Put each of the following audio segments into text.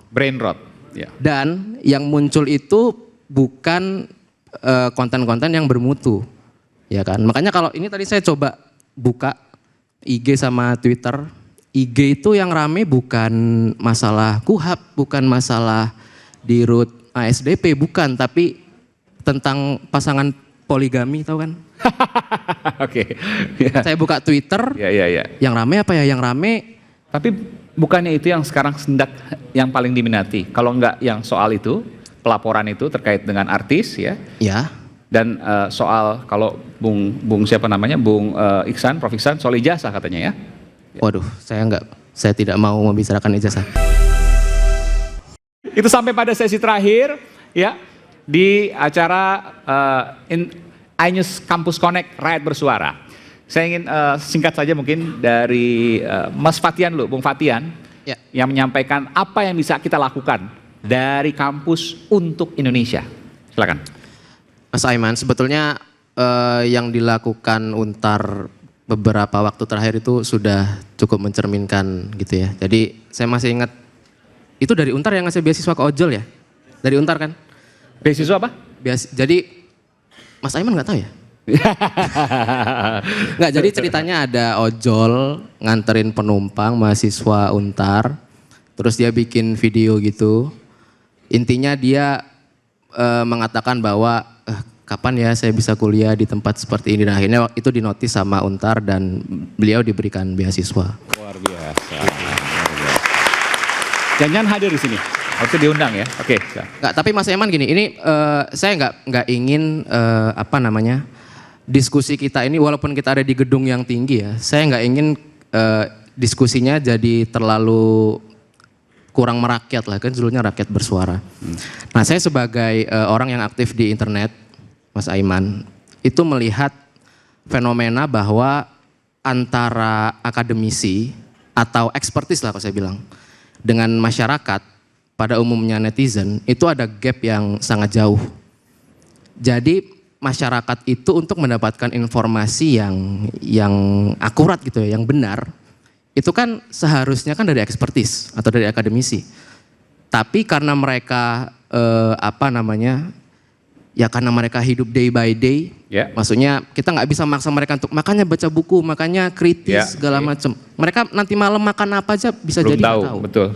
Brain rot. Ya. Dan yang muncul itu bukan konten-konten yang bermutu, ya kan? Makanya kalau ini tadi saya coba buka IG sama Twitter, IG itu yang rame bukan masalah KUHAP, bukan masalah di RUT ASDP, bukan, tapi tentang pasangan poligami, tahu kan? Oke. Ya. Saya buka Twitter, yang rame apa ya? Yang rame. Tapi bukannya itu yang sekarang sendak yang paling diminati? Kalau enggak yang soal itu, pelaporan itu terkait dengan artis ya? Ya. Dan soal kalau Bung siapa namanya? Bung Iksan, Prof Iksan, soal ijazah katanya ya? Waduh, saya tidak mau membicarakan ijazah. Itu sampai pada sesi terakhir ya di acara iNews Campus Connect Rakyat Bersuara. Saya ingin singkat saja mungkin dari Mas Fatian dulu, Bung Fatian, ya, yang menyampaikan apa yang bisa kita lakukan dari kampus untuk Indonesia. Silakan. Mas Aiman, sebetulnya yang dilakukan Untar beberapa waktu terakhir itu sudah cukup mencerminkan gitu ya. Jadi saya masih ingat, itu dari Untar yang ngasih beasiswa ke ojol ya? Dari Untar kan? Beasiswa apa? Jadi Mas Aiman nggak tahu ya? Nggak, jadi ceritanya ada ojol nganterin penumpang mahasiswa Untar, terus dia bikin video gitu. Intinya dia mengatakan bahwa kapan ya saya bisa kuliah di tempat seperti ini. Nah, akhirnya itu dinotis sama Untar dan beliau diberikan beasiswa. Luar biasa. Jangan hadir di sini. Harusnya diundang ya. Oke. Nggak, tapi Mas Eman gini, ini saya nggak ingin diskusi kita ini walaupun kita ada di gedung yang tinggi ya, saya nggak ingin diskusinya jadi terlalu kurang merakyat lah, kan judulnya Rakyat Bersuara. Nah, saya sebagai orang yang aktif di internet, Mas Aiman, itu melihat fenomena bahwa antara akademisi atau ekspertis lah kalau saya bilang, dengan masyarakat pada umumnya netizen, itu ada gap yang sangat jauh. Jadi masyarakat itu untuk mendapatkan informasi yang akurat gitu ya, yang benar, itu kan seharusnya kan dari ekspertis atau dari akademisi. Tapi karena mereka karena mereka hidup day by day, maksudnya kita nggak bisa maksa mereka untuk makanya baca buku, makanya kritis segala macam. Mereka nanti malam makan apa aja bisa belum jadi nggak tahu. Betul.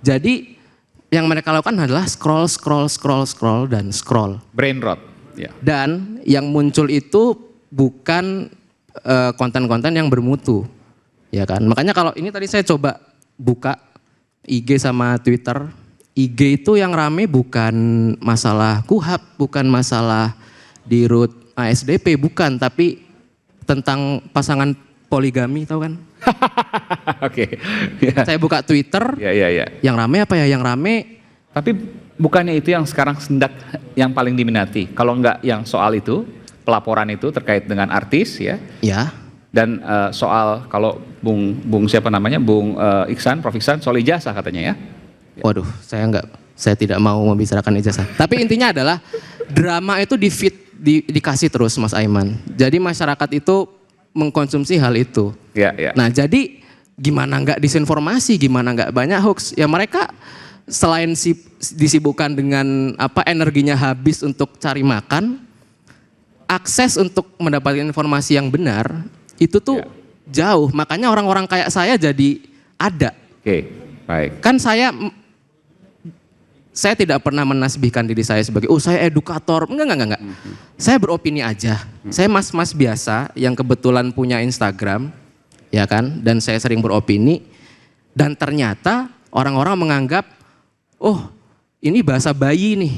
Jadi yang mereka lakukan adalah scroll dan scroll. Brain rot. Ya. Dan yang muncul itu bukan konten-konten yang bermutu, ya kan? Makanya kalau ini tadi saya coba buka IG sama Twitter, IG itu yang rame bukan masalah KUHAP, bukan masalah di RUT ASDP, bukan, tapi tentang pasangan poligami, tahu kan? Oke. Ya. Saya buka Twitter, yang rame apa ya? Yang rame. Tapi bukannya itu yang sekarang sendak yang paling diminati? Kalau enggak yang soal itu, pelaporan itu terkait dengan artis ya? Ya. Dan soal kalau Bung siapa namanya? Bung Iksan, Prof Iksan, soal ijazah katanya ya? Waduh, saya tidak mau membicarakan ijazah. Tapi intinya adalah drama itu dikasih terus, Mas Aiman. Jadi masyarakat itu mengkonsumsi hal itu. Nah, jadi gimana nggak disinformasi, gimana nggak banyak hoax? Ya mereka selain disibukkan dengan energinya habis untuk cari makan, akses untuk mendapatkan informasi yang benar itu tuh jauh. Makanya orang-orang kayak saya jadi ada. Oke, baik. Kan saya tidak pernah menasbihkan diri saya sebagai saya edukator. Enggak. Saya beropini aja. Saya mas-mas biasa yang kebetulan punya Instagram, ya kan? Dan saya sering beropini. Dan ternyata orang-orang menganggap, oh ini bahasa bayi nih,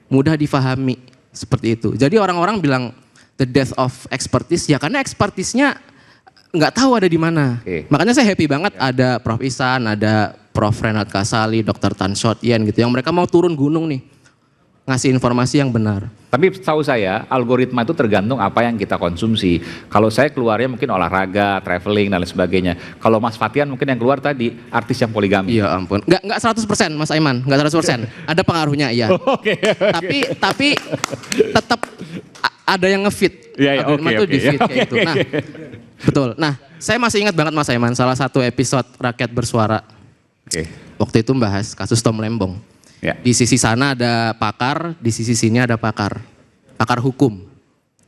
mudah difahami. Seperti itu. Jadi orang-orang bilang the death of expertise, ya karena ekspertisnya nggak tahu ada di mana. Makanya saya happy banget ada Prof Isan, ada Prof Renat Kasali, Dr. Tan Shot Yen gitu, yang mereka mau turun gunung nih, ngasih informasi yang benar. Tapi tahu saya algoritma itu tergantung apa yang kita konsumsi. Kalau saya keluarnya mungkin olahraga, traveling dan lain sebagainya. Kalau Mas Fatian mungkin yang keluar tadi artis yang poligami. Iya ampun, nggak 100% Mas Aiman, nggak 100%. Ada pengaruhnya iya. Tapi tetap ada yang ngefit. Algoritma itu di-feed kayak gitu. Nah, betul. Nah, saya masih ingat banget Mas Aiman, salah satu episode Rakyat Bersuara. Oke. Waktu itu membahas kasus Tom Lembong. Ya. Di sisi sana ada pakar, di sisi sini ada pakar hukum.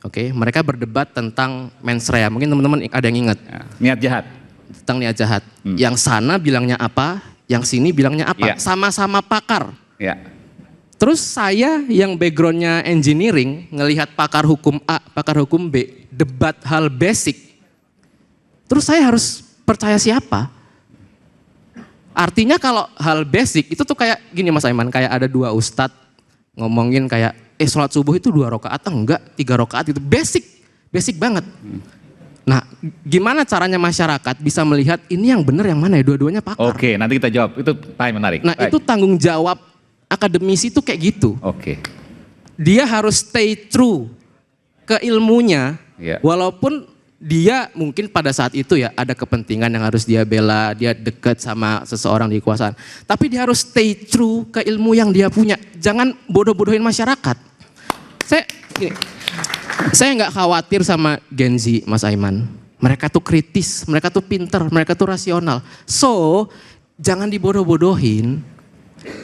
Oke, mereka berdebat tentang mens rea. Mungkin teman-teman ada yang ingat. Ya. Niat jahat. Tentang niat jahat. Yang sana bilangnya apa, yang sini bilangnya apa. Ya. Sama-sama pakar. Ya. Terus saya yang backgroundnya engineering, ngelihat pakar hukum A, pakar hukum B, debat hal basic. Terus saya harus percaya siapa? Artinya kalau hal basic itu tuh kayak gini Mas Aiman, kayak ada dua ustadz ngomongin kayak sholat subuh itu 2 rakaat, enggak 3 rakaat, itu basic banget. Nah gimana caranya masyarakat bisa melihat ini yang benar yang mana ya, dua-duanya pakar. Oke, nanti kita jawab, itu menarik. Nah itu tanggung jawab akademisi itu kayak gitu. Oke. Dia harus stay true ke ilmunya, walaupun dia mungkin pada saat itu ya ada kepentingan yang harus dia bela, dia dekat sama seseorang di kekuasaan. Tapi dia harus stay true ke ilmu yang dia punya. Jangan bodoh-bodohin masyarakat. Saya nggak khawatir sama Gen Z, Mas Aiman. Mereka tuh kritis, mereka tuh pinter, mereka tuh rasional. So, jangan dibodoh-bodohin.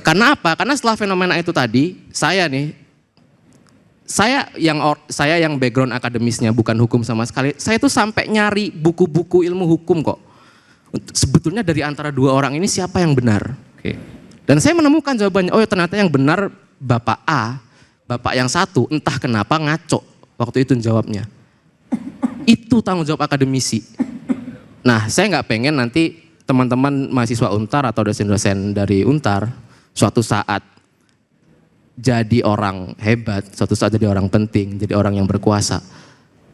Karena apa? Karena setelah fenomena itu tadi, saya yang background akademisnya bukan hukum sama sekali, saya tuh sampai nyari buku-buku ilmu hukum kok. Sebetulnya dari antara dua orang ini siapa yang benar? Oke. Dan saya menemukan jawabannya, oh ya ternyata yang benar Bapak A, Bapak yang satu entah kenapa ngaco waktu itu jawabnya. Itu tanggung jawab akademisi. Nah saya nggak pengen nanti teman-teman mahasiswa Untar atau dosen-dosen dari Untar suatu saat jadi orang hebat, suatu saat jadi orang penting, jadi orang yang berkuasa.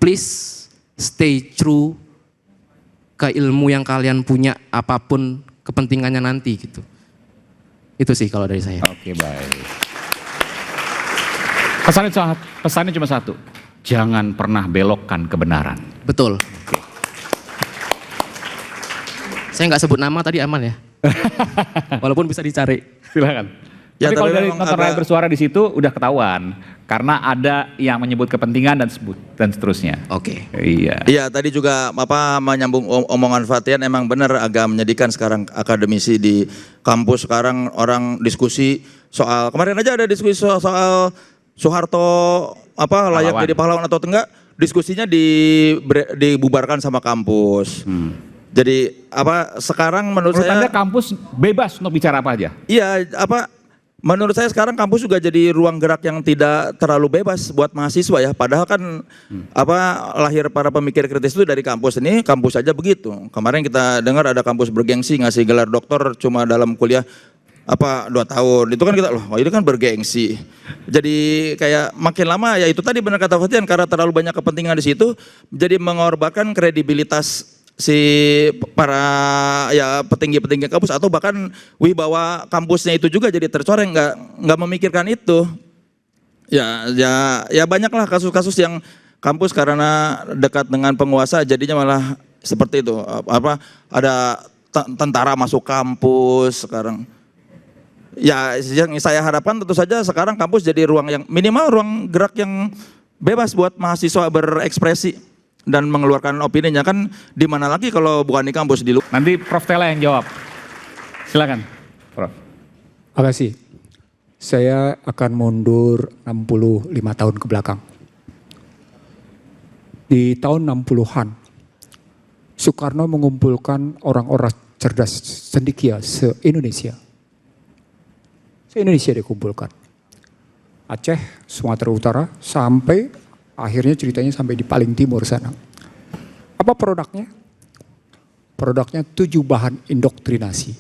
Please stay true ke ilmu yang kalian punya, apapun kepentingannya nanti gitu. Itu sih kalau dari saya. Oke, baik. Pesannya cuma satu, jangan pernah belokkan kebenaran. Betul. Oke. Saya nggak sebut nama tadi, aman ya? Walaupun bisa dicari. Silakan. Ya, tapi kalau dari memang nonton rakyat bersuara di situ udah ketahuan karena ada yang menyebut kepentingan dan seterusnya. Oke. Iya. Iya, tadi juga menyambung omongan Fatian, emang benar agak menyedihkan sekarang akademisi di kampus. Sekarang orang diskusi soal, kemarin aja ada diskusi soal Soeharto layak jadi pahlawan atau enggak, diskusinya dibubarkan sama kampus. Jadi sekarang menurut saya Anda kampus bebas untuk bicara apa aja? iya, menurut saya sekarang kampus juga jadi ruang gerak yang tidak terlalu bebas buat mahasiswa ya. Padahal kan lahir para pemikir kritis itu dari kampus ini, kampus aja begitu. Kemarin kita dengar ada kampus bergengsi ngasih gelar doktor cuma dalam kuliah 2 tahun. Itu kan kita itu kan bergengsi. Jadi kayak makin lama ya itu tadi benar kata Fatian, karena terlalu banyak kepentingan di situ jadi mengorbankan kredibilitas si para ya petinggi-petinggi kampus atau bahkan wibawa kampusnya itu juga jadi tercoreng, nggak memikirkan itu. Ya banyaklah kasus-kasus yang kampus karena dekat dengan penguasa jadinya malah seperti itu. Ada tentara masuk kampus sekarang. Ya yang saya harapkan tentu saja sekarang kampus jadi ruang yang minimal ruang gerak yang bebas buat mahasiswa berekspresi dan mengeluarkan opininya, kan di mana lagi kalau bukan di kampus, di luar. Nanti Prof Tela yang jawab. Silakan, Prof. Makasih. Saya akan mundur 65 tahun ke belakang. Di tahun 60-an, Soekarno mengumpulkan orang-orang cerdas cendekia se-Indonesia. Se-Indonesia dikumpulkan. Aceh, Sumatera Utara, sampai akhirnya ceritanya sampai di paling timur sana. Apa produknya? Produknya 7 bahan indoktrinasi.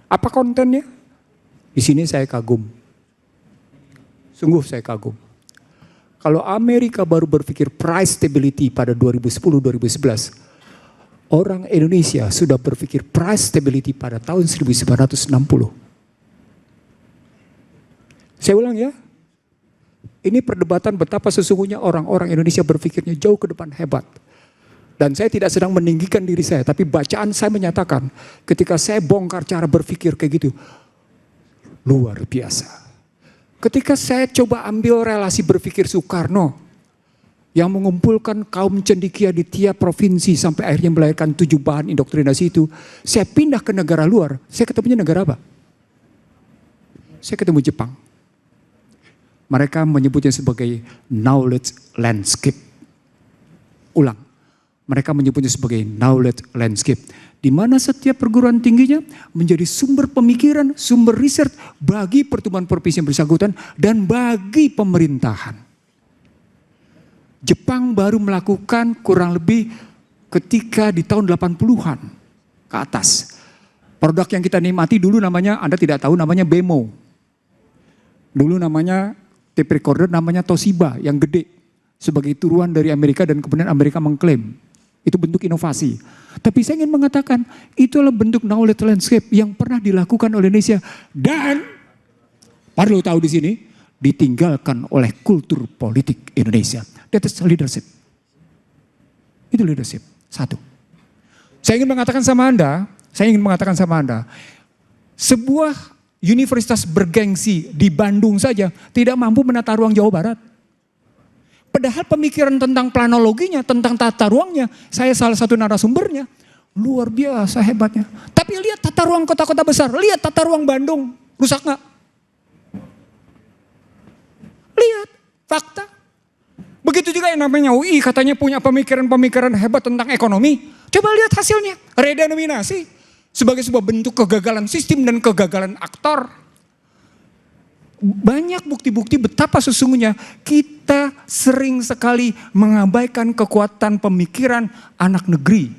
Apa kontennya? Di sini saya kagum. Sungguh saya kagum. Kalau Amerika baru berpikir price stability pada 2010-2011, orang Indonesia sudah berpikir price stability pada tahun 1960. Saya ulang ya. Ini perdebatan betapa sesungguhnya orang-orang Indonesia berpikirnya jauh ke depan, hebat. Dan saya tidak sedang meninggikan diri saya, tapi bacaan saya menyatakan ketika saya bongkar cara berpikir kayak gitu, luar biasa. Ketika saya coba ambil relasi berpikir Soekarno, yang mengumpulkan kaum cendekia di tiap provinsi sampai akhirnya melahirkan 7 bahan indoktrinasi itu. Saya pindah ke negara luar, saya ketemunya negara apa? Saya ketemu Jepang. Mereka menyebutnya sebagai knowledge landscape. Ulang, mereka menyebutnya sebagai knowledge landscape. Di mana setiap perguruan tingginya menjadi sumber pemikiran, sumber riset bagi pertumbuhan provinsi yang bersangkutan dan bagi pemerintahan. Jepang baru melakukan kurang lebih ketika di tahun 80-an ke atas. Produk yang kita nikmati dulu namanya, Anda tidak tahu namanya Bemo. Dulu namanya tape recorder namanya Toshiba yang gede. Sebagai turuan dari Amerika dan kemudian Amerika mengklaim. Itu bentuk inovasi. Tapi saya ingin mengatakan itulah bentuk knowledge landscape yang pernah dilakukan oleh Indonesia. Dan perlu tahu di sini, ditinggalkan oleh kultur politik Indonesia. That is leadership. Itu leadership. Satu. Saya ingin mengatakan sama Anda, sebuah universitas bergengsi di Bandung saja tidak mampu menata ruang Jawa Barat. Padahal pemikiran tentang planologinya, tentang tata ruangnya, saya salah satu narasumbernya, luar biasa hebatnya. Tapi lihat tata ruang kota-kota besar, lihat tata ruang Bandung, rusak nggak? Lihat, fakta. Begitu juga yang namanya UI katanya punya pemikiran-pemikiran hebat tentang ekonomi. Coba lihat hasilnya, redenominasi sebagai sebuah bentuk kegagalan sistem dan kegagalan aktor. Banyak bukti-bukti betapa sesungguhnya kita sering sekali mengabaikan kekuatan pemikiran anak negeri.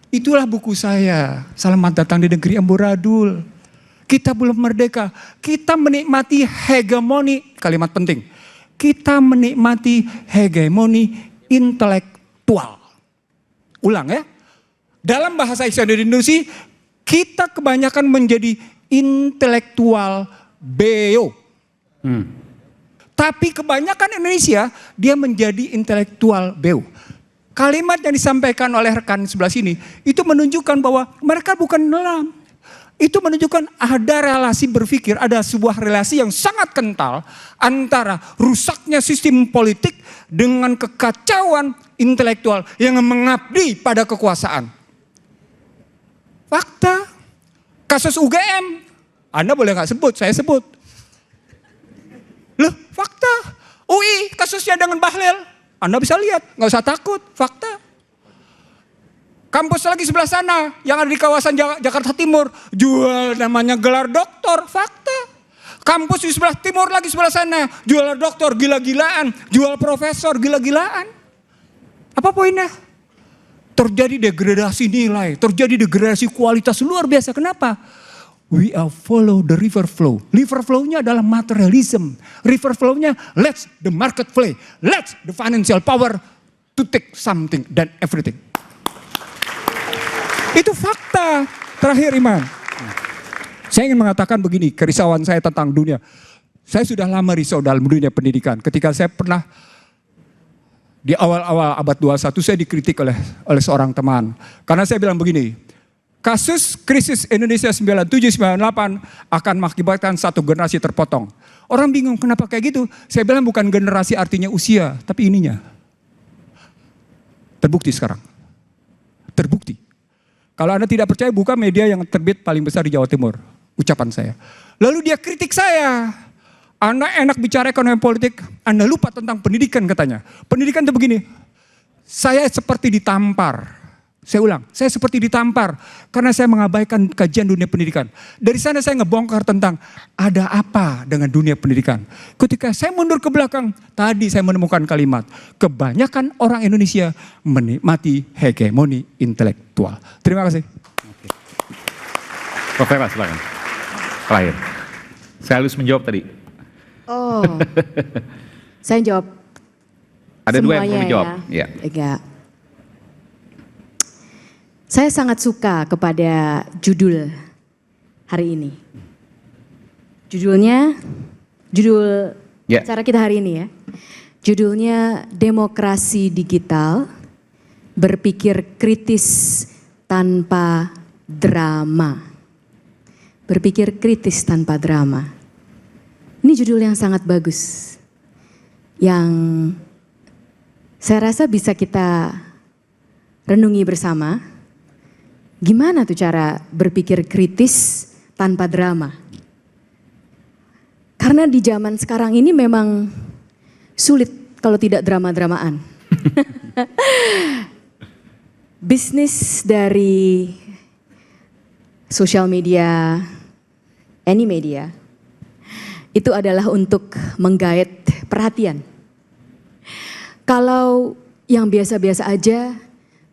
Itulah buku saya, Selamat Datang di Negeri Amburadul. Kita belum merdeka, kita menikmati hegemoni, kalimat penting. Kita menikmati hegemoni intelektual. Ulang ya. Dalam bahasa Indonesia, kita kebanyakan menjadi intelektual beo. Tapi kebanyakan Indonesia, dia menjadi intelektual beo. Kalimat yang disampaikan oleh rekan sebelah sini, itu menunjukkan bahwa mereka bukan nelam. Itu menunjukkan ada relasi berpikir, ada sebuah relasi yang sangat kental antara rusaknya sistem politik dengan kekacauan intelektual yang mengabdi pada kekuasaan. Fakta, kasus UGM, Anda boleh nggak sebut, saya sebut. Loh, fakta, UI kasusnya dengan Bahlil, Anda bisa lihat, nggak usah takut, fakta. Kampus lagi sebelah sana yang ada di kawasan Jakarta Timur jual namanya gelar doktor, fakta. Kampus di sebelah timur lagi sebelah sana jual doktor gila-gilaan, jual profesor gila-gilaan. Apa poinnya? Terjadi degradasi nilai, terjadi degradasi kualitas luar biasa. Kenapa? We are follow the river flow. River flow-nya adalah materialism. River flow-nya let's the market play, let's the financial power to take something dan everything. Itu fakta. Terakhir Iman. Saya ingin mengatakan begini, kerisauan saya tentang dunia. Saya sudah lama risau dalam dunia pendidikan. Ketika saya pernah di awal-awal abad 21 saya dikritik oleh seorang teman. Karena saya bilang begini, kasus krisis Indonesia 97-98 akan mengakibatkan satu generasi terpotong. Orang bingung kenapa kayak gitu. Saya bilang bukan generasi artinya usia, tapi ininya. Terbukti sekarang. Terbukti. Kalau Anda tidak percaya, buka media yang terbit paling besar di Jawa Timur. Ucapan saya. Lalu dia kritik saya. Anda enak bicara ekonomi politik, Anda lupa tentang pendidikan katanya. Pendidikan itu begini, saya seperti ditampar. Saya ulang, saya seperti ditampar karena saya mengabaikan kajian dunia pendidikan. Dari sana saya ngebongkar tentang ada apa dengan dunia pendidikan. Ketika saya mundur ke belakang, tadi saya menemukan kalimat, kebanyakan orang Indonesia menikmati hegemoni intelektual. Terima kasih. Prof. Eva, silakan. Terakhir. Saya harus menjawab tadi. Oh, saya jawab. Ada dua yang perlu semuanya dijawab. Ya. Ya. Saya sangat suka kepada judul hari ini. Judul acara kita hari ini ya. Judulnya Demokrasi Digital, Berpikir Kritis Tanpa Drama. Berpikir kritis tanpa drama. Ini judul yang sangat bagus. Yang Saya rasa bisa kita renungi bersama, gimana tuh cara berpikir kritis tanpa drama. Karena di zaman sekarang ini memang sulit kalau tidak drama-dramaan. Bisnis dari sosial media, any media, itu adalah untuk menggait perhatian. Kalau yang biasa-biasa aja,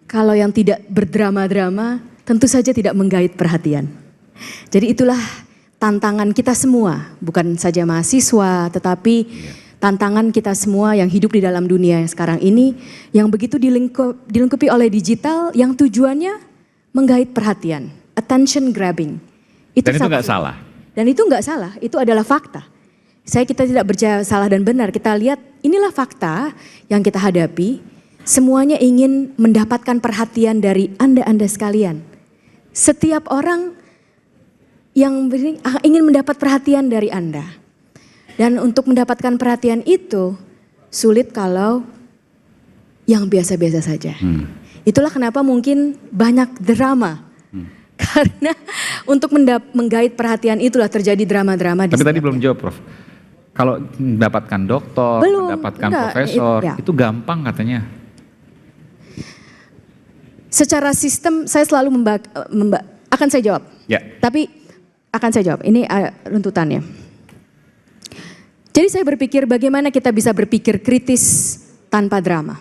kalau yang tidak berdrama-drama, tentu saja tidak menggait perhatian. Jadi itulah tantangan kita semua, bukan saja mahasiswa, tetapi tantangan kita semua yang hidup di dalam dunia yang sekarang ini, yang begitu dilingkupi oleh digital, yang tujuannya menggait perhatian, attention grabbing. Dan itu nggak salah. Dan itu nggak salah, itu adalah fakta. Kita tidak percaya salah dan benar, kita lihat inilah fakta yang kita hadapi. Semuanya ingin mendapatkan perhatian dari Anda sekalian. Setiap orang yang ingin mendapat perhatian dari Anda. Dan untuk mendapatkan perhatian itu sulit kalau yang biasa-biasa saja. Itulah kenapa mungkin banyak drama. Karena untuk menggait perhatian itulah terjadi drama-drama. Tapi tadi belum jawab, Prof. Kalau mendapatkan dokter, mendapatkan profesor, itu gampang katanya. Secara sistem saya selalu akan saya jawab. Ya. Tapi akan saya jawab, ini runtutannya. Jadi saya berpikir bagaimana kita bisa berpikir kritis tanpa drama.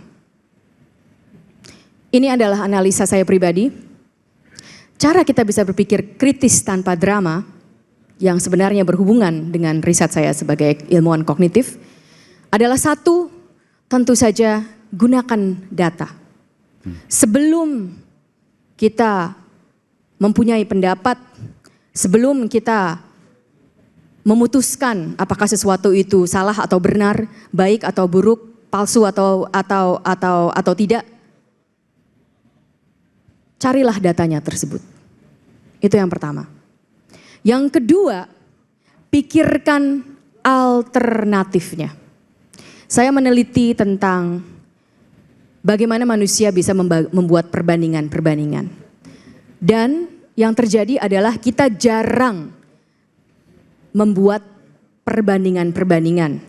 Ini adalah analisa saya pribadi. Cara kita bisa berpikir kritis tanpa drama, yang sebenarnya berhubungan dengan riset saya sebagai ilmuwan kognitif, adalah satu, tentu saja gunakan data. Sebelum kita mempunyai pendapat, sebelum kita memutuskan apakah sesuatu itu salah atau benar, baik atau buruk, palsu atau tidak, carilah datanya tersebut. Itu yang pertama. Yang kedua, pikirkan alternatifnya. Saya meneliti tentang bagaimana manusia bisa membuat perbandingan-perbandingan. Dan yang terjadi adalah kita jarang membuat perbandingan-perbandingan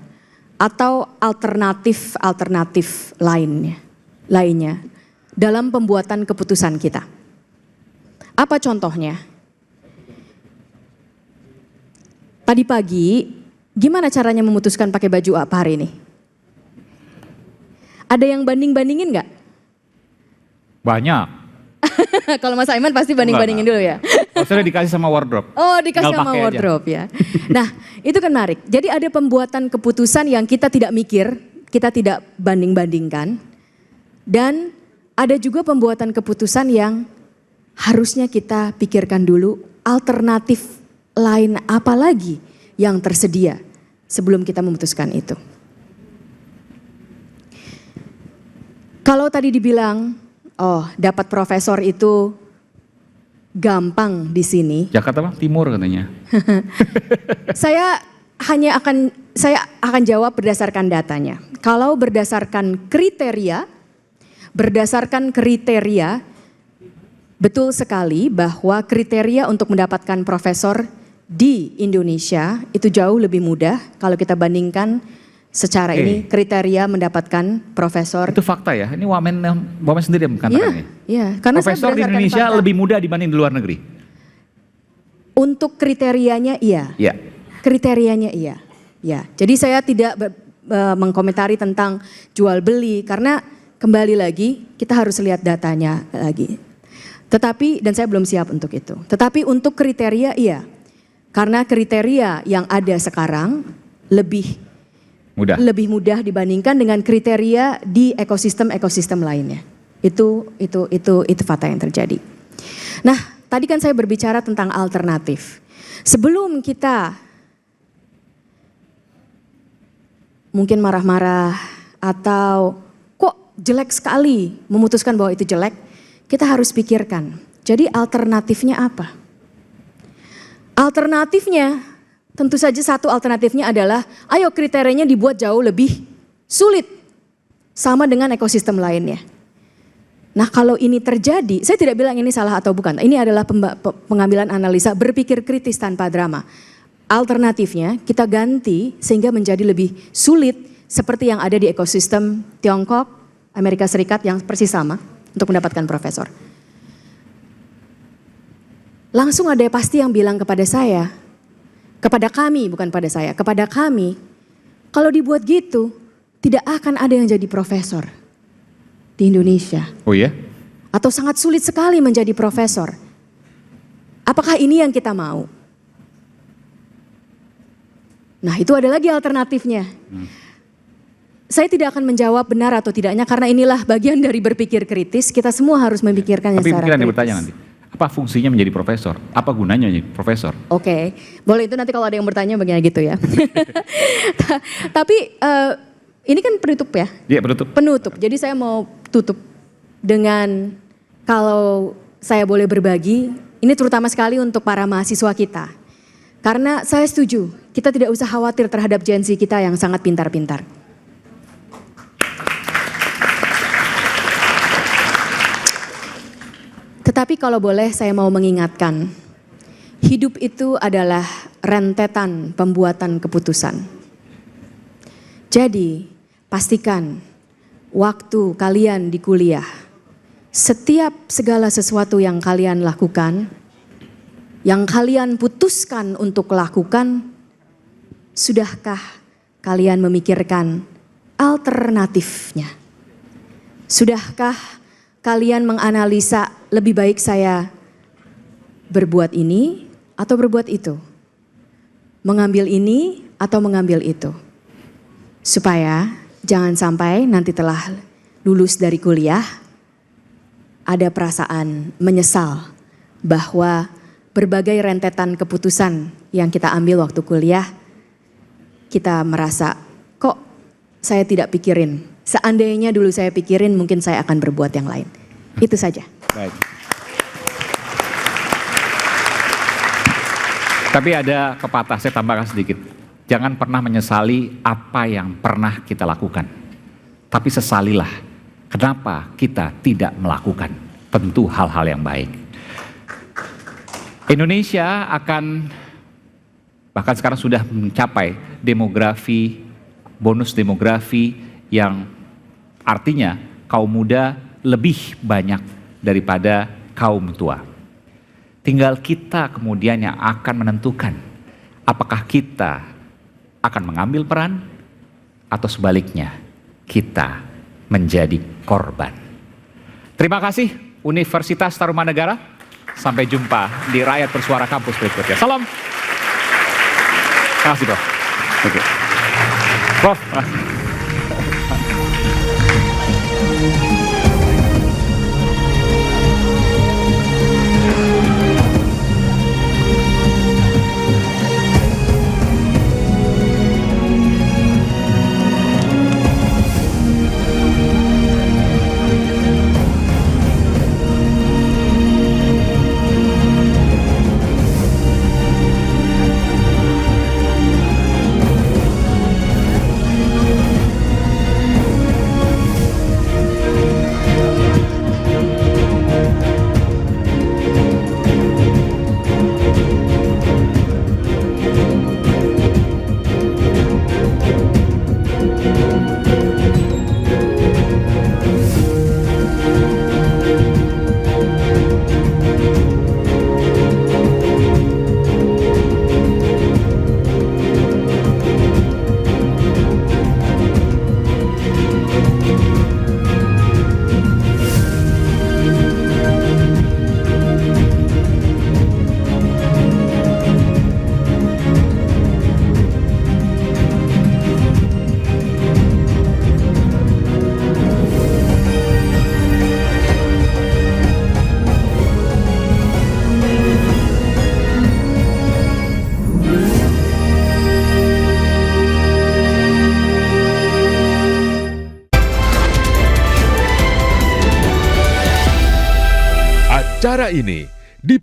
atau alternatif lainnya dalam pembuatan keputusan kita. Apa contohnya? Tadi pagi, gimana caranya memutuskan pakai baju apa hari ini? Ada yang banding-bandingin nggak? Banyak. Kalau Mas Aiman pasti banding-bandingin dulu ya. Oh, sudah dikasih sama wardrobe. Oh, dikasih sama wardrobe ya. Nah, itu kan menarik. Jadi ada pembuatan keputusan yang kita tidak mikir, kita tidak banding-bandingkan. Dan ada juga pembuatan keputusan yang harusnya kita pikirkan dulu alternatif lain apa lagi yang tersedia sebelum kita memutuskan itu. Kalau tadi dibilang, oh dapat profesor itu gampang di sini. Jakarta mah timur katanya. Saya akan jawab berdasarkan datanya. Kalau berdasarkan kriteria, betul sekali bahwa kriteria untuk mendapatkan profesor di Indonesia itu jauh lebih mudah kalau kita bandingkan secara ini kriteria mendapatkan profesor. Itu fakta ya, ini Wamen sendiri yang mengatakan ini. Iya, karena profesor di Indonesia lebih mudah dibanding di luar negeri. Untuk kriterianya iya. Iya. Kriterianya iya. Ya, jadi saya tidak mengkomentari tentang jual beli karena kembali lagi kita harus lihat datanya lagi. Tetapi dan saya belum siap untuk itu. Tetapi untuk kriteria iya. Karena kriteria yang ada sekarang lebih mudah dibandingkan dengan kriteria di ekosistem lainnya. Itu fakta yang terjadi. Nah, tadi kan saya berbicara tentang alternatif. Sebelum kita mungkin marah-marah atau kok jelek sekali memutuskan bahwa itu jelek, kita harus pikirkan. Jadi alternatifnya apa? Alternatifnya, tentu saja satu alternatifnya adalah, ayo kriterianya dibuat jauh lebih sulit. sama dengan ekosistem lainnya. Nah kalau ini terjadi, saya tidak bilang ini salah atau bukan. Ini adalah pengambilan analisa berpikir kritis tanpa drama. Alternatifnya kita ganti sehingga menjadi lebih sulit seperti yang ada di ekosistem Tiongkok, Amerika Serikat yang persis sama untuk mendapatkan profesor. Langsung ada pasti yang bilang kepada saya, kepada kami bukan pada saya, kepada kami, kalau dibuat gitu tidak akan ada yang jadi profesor di Indonesia. Oh ya? Atau sangat sulit sekali menjadi profesor. Apakah ini yang kita mau? Nah itu ada lagi alternatifnya. Saya tidak akan menjawab benar atau tidaknya karena inilah bagian dari berpikir kritis. Kita semua harus memikirkannya Tapi secara mungkin ada yang kritis. bertanya nanti, apa fungsinya menjadi profesor? Apa gunanya menjadi profesor? Oke, boleh itu nanti kalau ada yang bertanya bagian gitu ya. Tapi ini kan penutup ya? Iya penutup. Penutup, jadi saya mau tutup dengan kalau saya boleh berbagi, ini terutama sekali untuk para mahasiswa kita. Karena saya setuju, kita tidak usah khawatir terhadap Gen Z kita yang sangat pintar-pintar. Tetapi kalau boleh saya mau mengingatkan, hidup itu adalah rentetan pembuatan keputusan. Jadi pastikan waktu kalian di kuliah, setiap segala sesuatu yang kalian lakukan, yang kalian putuskan untuk lakukan, sudahkah kalian memikirkan alternatifnya? Sudahkah kalian menganalisa lebih baik saya berbuat ini atau berbuat itu? Mengambil ini atau mengambil itu? Supaya jangan sampai nanti telah lulus dari kuliah ada perasaan menyesal bahwa berbagai rentetan keputusan yang kita ambil waktu kuliah kita merasa kok saya tidak pikirin. Seandainya dulu saya pikirin mungkin saya akan berbuat yang lain. Itu saja. Baik. Tapi ada pepatah, saya tambahkan sedikit. Jangan pernah menyesali apa yang pernah kita lakukan. Tapi sesalilah kenapa kita tidak melakukan tentu hal-hal yang baik. Indonesia akan bahkan sekarang sudah mencapai demografi, bonus demografi yang artinya kaum muda lebih banyak daripada kaum tua. Tinggal kita kemudian yang akan menentukan apakah kita akan mengambil peran atau sebaliknya kita menjadi korban. Terima kasih Universitas Tarumanegara. Sampai jumpa di Rakyat Bersuara Kampus berikutnya. Salam. Terima kasih Prof. Oke. Prof. Acara ini